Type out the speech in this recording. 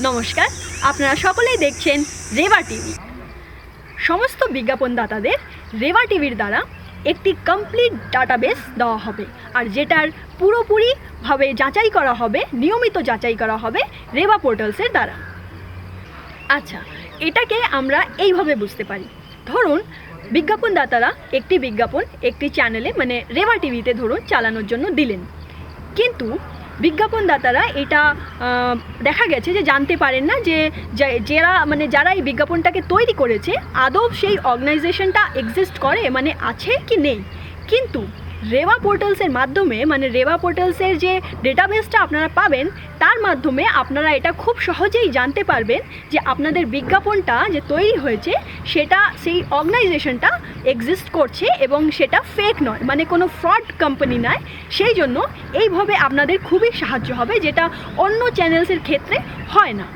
নমস্কার, আপনারা সকলেই দেখছেন রেবা টিভি। সমস্ত বিজ্ঞাপনদাতাদের রেবা টিভির দ্বারা একটি কমপ্লিট ডাটাবেস দেওয়া হবে, আর যেটার পুরোপুরিভাবে যাচাই করা হবে, নিয়মিত যাচাই করা হবে রেবা পোর্টালসের দ্বারা। আচ্ছা, এটাকে আমরা এইভাবে বুঝতে পারি। ধরুন বিজ্ঞাপনদাতারা একটি বিজ্ঞাপন একটি চ্যানেলে মানে রেবা টিভিতে ধরুন চালানোর জন্য দিলেন, কিন্তু বিজ্ঞাপনদাতারা এটা দেখা গেছে যে জানতে পারেন না যে যারা এই বিজ্ঞাপনটাকে তৈরি করেছে আদৌ সেই অর্গানাইজেশনটা এক্সিস্ট করে, মানে আছে কি নেই। কিন্তু রেবা পোর্টালসের মাধ্যমে, মানে রেবা পোর্টালসের যে ডেটাবেসটা আপনারা পাবেন, তার মাধ্যমে আপনারা এটা খুব সহজেই জানতে পারবেন যে আপনাদের বিজ্ঞাপনটা যে তৈরি হয়েছে সেটা সেই অর্গানাইজেশনটা এক্সিস্ট করছে এবং সেটা ফেক নয়, মানে কোনো ফ্রড কোম্পানি নয়। সেই জন্য এইভাবে আপনাদের খুবই সাহায্য হবে, যেটা অন্য চ্যানেলসের ক্ষেত্রে হয় না।